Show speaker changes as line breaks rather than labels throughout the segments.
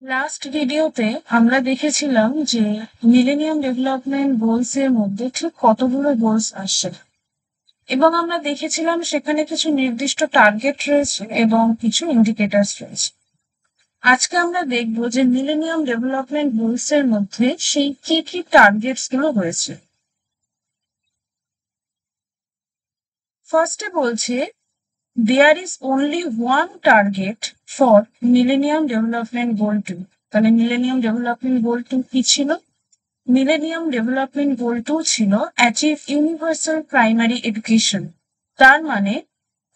Last ভিডিওতে আমরা দেখেছিলাম যে মিলেনিয়াম ডেভেলপমেন্ট গোলস এর মধ্যে ঠিক কতগুলো গোলস আসছে এবং আমরা দেখেছিলাম সেখানে কিছু নির্দিষ্ট টার্গেট রয়েছে এবং কিছু ইন্ডিকেটরস রয়েছে। আজকে আমরা দেখব যে মিলেনিয়াম ডেভেলপমেন্ট গোলস এর মধ্যে সেই কি কি টার্গেটস গুলো রয়েছে। ফার্স্টে বলছে there is only one target for millennium development goal 2। তাহলে মিলেনিয়াম ডেভেলপমেন্ট গোল 2 কি ছিল? মিলেনিয়াম ডেভেলপমেন্ট গোল 2 ছিল অ্যাচিভ ইউনিভার্সাল প্রাইমারি এডুকেশন। তার মানে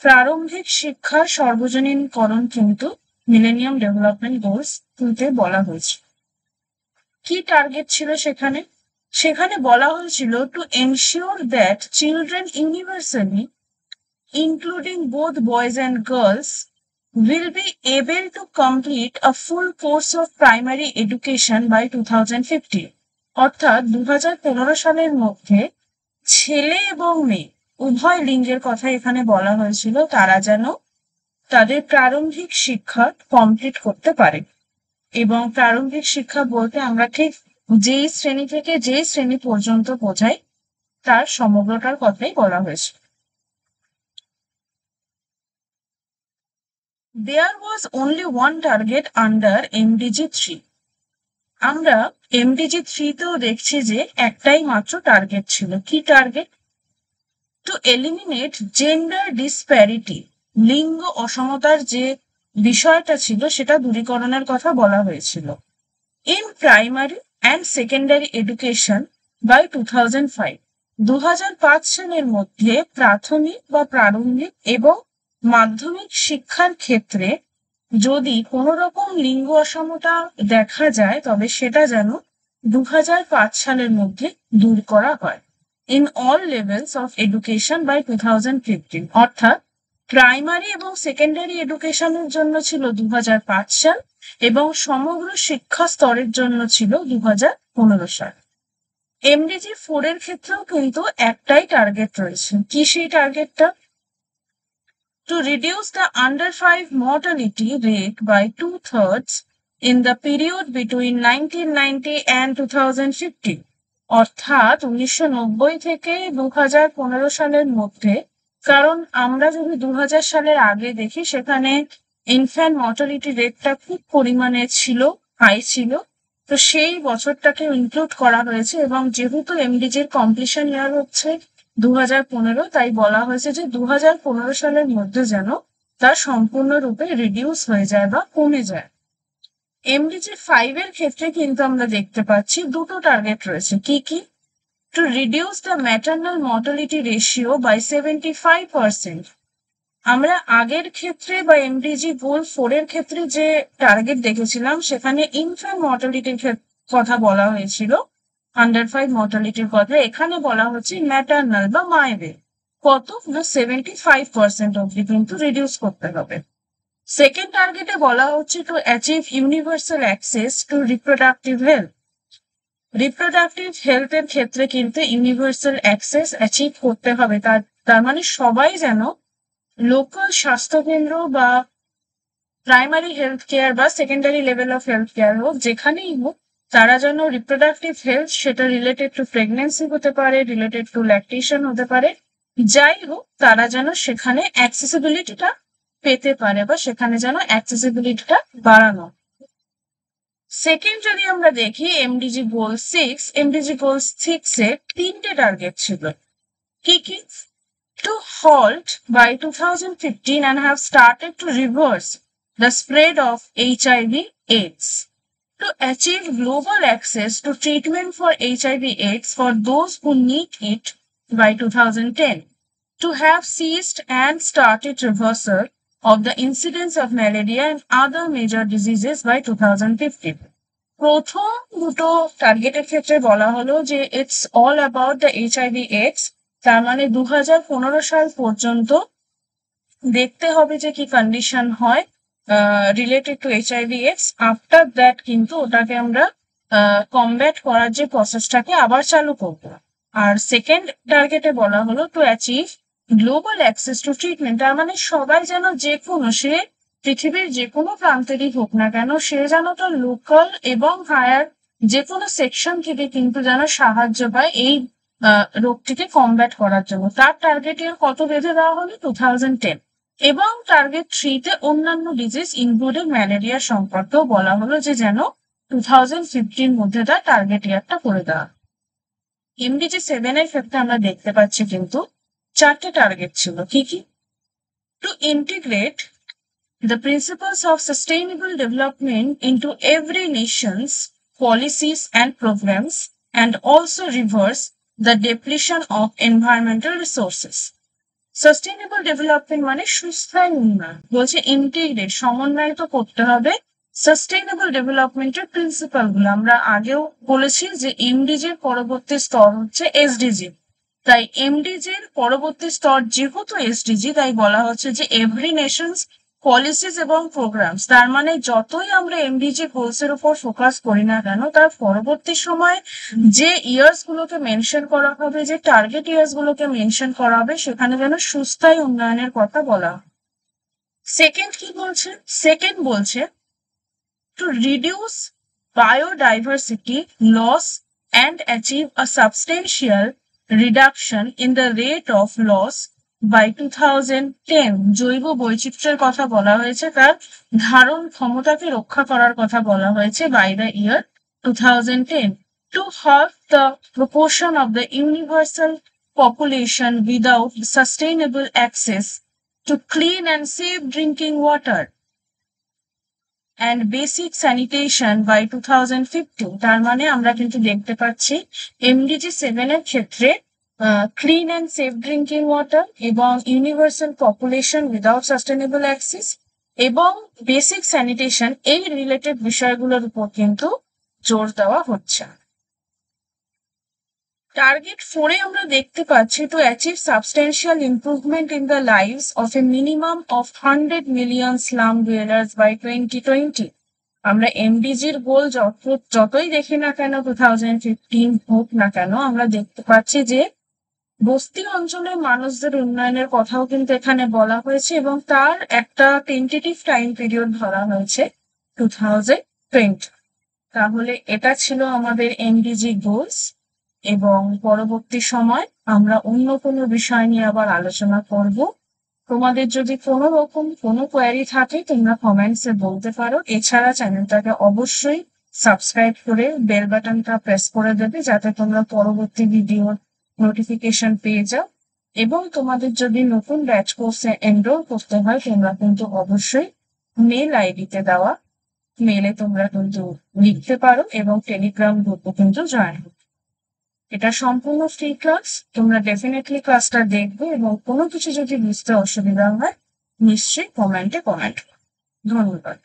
প্রারম্ভিক শিক্ষার সর্বজনীনকরণ কিন্তু মিলেনিয়াম ডেভেলপমেন্ট গোলস 2 বলা হয়েছে। কি টার্গেট ছিল সেখানে? সেখানে বলা হয়েছিল to ensure that children universally including both boys and girls, will be able to complete a full course of primary education by 2050। অর্থাৎ 2015 সালের মধ্যে ছেলে এবং মেয়ে উভয় লিঙ্গের কথা এখানে বলা হয়েছিল, তারা যেন তাদের প্রারম্ভিক শিক্ষা কমপ্লিট করতে পারে। এবং প্রারম্ভিক শিক্ষা বলতে আমরা ঠিক যেই শ্রেণী থেকে যেই শ্রেণী পর্যন্ত বোঝাই তার সমগ্রটার কথাই বলা হয়েছে। There was only one target under MDG 3। আমরা MDG 3-তেও দেখছি যে একটাই মাত্র টার্গেট ছিল। কি target? Two eliminate gender disparity. লিঙ্গ অসমতার যে বিষয়টা ছিল সেটা দূরীকরণের কথা বলা হয়েছিল। In primary and secondary education by 2005। 2005 সালের মধ্যে প্রাথমিক বা প্রারম্ভিক এবং মাধ্যমিক শিক্ষার ক্ষেত্রে যদি কোনো রকম লিঙ্গ অসমতা দেখা যায় তবে সেটা যেন 2005 সালের মধ্যে দূর করা হয়। In all levels of education by 2015। অর্থাৎ প্রাইমারি এবং সেকেন্ডারি এডুকেশনের জন্য ছিল 2005 সাল এবং সমগ্র শিক্ষা স্তরের জন্য ছিল 2015 সাল। MDG 4 এর ক্ষেত্রেও কিন্তু একটাই টার্গেট রয়েছে। কি সেই টার্গেটটা? To reduce the under 5 mortality rate by 2/3 in the period between 1990 and 2050। অর্থাৎ 1990 থেকে 2015 সালের মধ্যে, কারণ আমরা যদি 2000 সালের আগে দেখি সেখানে ইনফ্যান্ট মর্টালিটি রেটটা খুব পরিমাণে ছিল, হাই ছিল, তো সেই বছরটাকে ইনক্লুড করা হয়েছে এবং যেহেতু এমডিজির কমপ্লিশন ইয়ার হচ্ছে 2015, তাই বলা হয়েছে যে 2015 সালের মধ্যে যেন তা সম্পূর্ণরূপে রিডিউস হয়ে যায় বা কমে যায়। MDG 5 এর ক্ষেত্রে কিন্তু আমরা দেখতে পাচ্ছি দুটো টার্গেট রয়েছে। কি কি? To reduce the maternal mortality ratio by 75%। আমরা আগের ক্ষেত্রে বা MDG গোল 4 এর ক্ষেত্রে যে টার্গেট দেখেছিলাম সেখানে ইনফ্যান্ট মর্টালিটির কথা বলা হয়েছিল, আন্ডার 5 মর্টালিটির কথা। এখানে বলা হচ্ছে ম্যাটার্নাল বা মায়েদের কত না 75% অব্দি কিন্তু রিডিউস করতে হবে। সেকেন্ড টার্গেটে বলা হচ্ছে to achieve universal access to reproductive health. Reproductive হেলথের ক্ষেত্রে কিন্তু ইউনিভার্সাল অ্যাক্সেস অ্যাচিভ করতে হবে। তার মানে সবাই যেন লোকাল স্বাস্থ্যকেন্দ্র বা প্রাইমারি হেলথ কেয়ার বা secondary level of health care হোক, যেখানেই হোক, তারা যেন রিপ্রোডাক্টিভ হেলথ, সেটা রিলেটেড টু প্রেগনেন্সি হতে পারে, রিলেটেড টু ল্যাকটেশন হতে পারে, যাই হোক, তারা যেন সেখানে অ্যাক্সেসিবিলিটিটা পেতে পারে বা সেখানে যেন অ্যাক্সেসিবিলিটিটা বাড়ানো। সেকেন্ড যদি আমরা দেখি এমডিজি গোল 6, এমডিজি গোল 6 এর তিনটে টার্গেট ছিল। কি কি? To halt by 2015 and have started to reverse the spread of HIV/AIDS, to achieve global access to treatment for HIV/AIDS for those who need it by 2010, to have ceased and started reversal of the incidence of malaria and other major diseases by 2015। প্রথম দুটো টার্গেটের ক্ষেত্রে বলা হলো যে it's all about the HIV/AIDS। তার মানে 2015 সাল পর্যন্ত দেখতে হবে যে কি কন্ডিশন হয় related to HIV/AIDS। After that কিন্তু ওটাকে আমরা কমব্যাট করার যে প্রসেসটাকে আবার চালু করব। আর সেকেন্ড টার্গেটে বলা হলো to achieve global access to treatment. তার মানে সবাই যেন যে কোনো, সে পৃথিবীর যে কোনো প্রান্তেরই হোক না কেন, সে যেন তার লোকাল এবং হায়ার যে কোনো সেকশন থেকে কিন্তু যেন সাহায্য পায় এই রোগটিকে কমব্যাট করার জন্য। তার টার্গেট ইয়ার কত বেঁধে দেওয়া হলো? 2010। এবং টার্গেট 3-তে অন্যান্য ডিজিজ ইনক্লুডিং ম্যালেরিয়া সম্পর্কেও বলা হলো যে যেন 2015 মধ্যে তার টার্গেট ইয়ারটা করে দেওয়া। এমডিজি 7 এর ক্ষেত্রে আমরা দেখতে পাচ্ছি কিন্তু 4টে টার্গেট ছিল। কি কি? Two integrate the principles of sustainable development into every nation's policies and programs, and also reverse the depletion of environmental resources. Sustainable development মানে সুস্থায়ী উন্নয়ন। বলছে ইন্টিগ্রেট, সমন্বয়িত করতে হবে সাস্টেইনেবল ডেভেলপমেন্টের প্রিন্সিপাল গুলো। আমরা আগেও বলেছি যে এমডিজির পরবর্তী স্তর হচ্ছে এসডিজি। তাই এমডিজির পরবর্তী স্তর যেহেতু এসডিজি, তাই বলা হচ্ছে যে এভরি নেশনস পলিসিস এবং প্রোগ্রামস। তার মানে যতই আমরা এমডিজি গোলস এর উপর ফোকাস করি না কেন, তার পরবর্তী সময়ে যে ইয়ার্স গুলোকে মেনশন করা হবে, যে টার্গেট ইয়ার্স গুলোকে মেনশন করা হবে, সেখানে যেন সুস্থায়ী উন্নয়নের কথা বলা হয়। সেকেন্ড কি বলছে? সেকেন্ড বলছে to reduce biodiversity loss and achieve a substantial reduction in the rate of loss by 2010. জৈব বৈচিত্র্যের কথা বলা হয়েছে, তার ধারণ ক্ষমতাকে রক্ষা করার কথা বলা হয়েছে by the year 2010. To halve the proportion of the universal population without sustainable access to clean and safe drinking water and basic sanitation by 2050. তার মানে আমরা কিন্তু দেখতে পাচ্ছি এমডিজি 7 এর ক্ষেত্রে clean and safe drinking water এবং universal population without sustainable access এবং বেসিক স্যানিটেশন, এই রিলেটেড বিষয়গুলোর উপর কিন্তু জোর দেওয়া হচ্ছে। টার্গেট 4-এ আমরা দেখতে পাচ্ছি to achieve substantial improvement in the lives of a minimum of 100 million slum dwellers by 2020। আমরা এমডিজির গোল যতই দেখি না কেন 2015 হোক না কেন, আমরা দেখতে পাচ্ছি যে বস্তি অঞ্চলের মানুষদের উন্নয়নের কথাও কিন্তু এখানে বলা হয়েছে এবং তার একটা টেন্টেটিভ টাইম পিরিয়ড ধরা হয়েছে 2020। তাহলে এটা ছিল আমাদের এমডিজি গোলস, এবং পরবর্তী সময় আমরা অন্য কোনো বিষয় নিয়ে আবার আলোচনা করব। তোমাদের যদি কোনো রকম কোনো কোয়ারি থাকে তোমরা কমেন্টসে বলতে পারো। এছাড়া চ্যানেলটাকে অবশ্যই সাবস্ক্রাইব করে বেল বাটনটা প্রেস করে দেবে যাতে তোমরা পরবর্তী ভিডিওর নোটিফিকেশন পেয়ে যাও। এবং তোমাদের যদি নতুন ব্যাচ কোর্সে এনরোল করতে হয় তোমরা কিন্তু অবশ্যই মেল আইডিতে দেওয়া মেলে তোমরা কিন্তু লিখতে পারো এবং টেলিগ্রাম গ্রুপে কিন্তু জয়েন হবে। এটা সম্পূর্ণ ফ্রি ক্লাস, তোমরা ডেফিনেটলি ক্লাসটা দেখবে এবং কোনো কিছু যদি বুঝতে অসুবিধা হয় নিশ্চয়ই কমেন্টে কমেন্ট করো। ধন্যবাদ।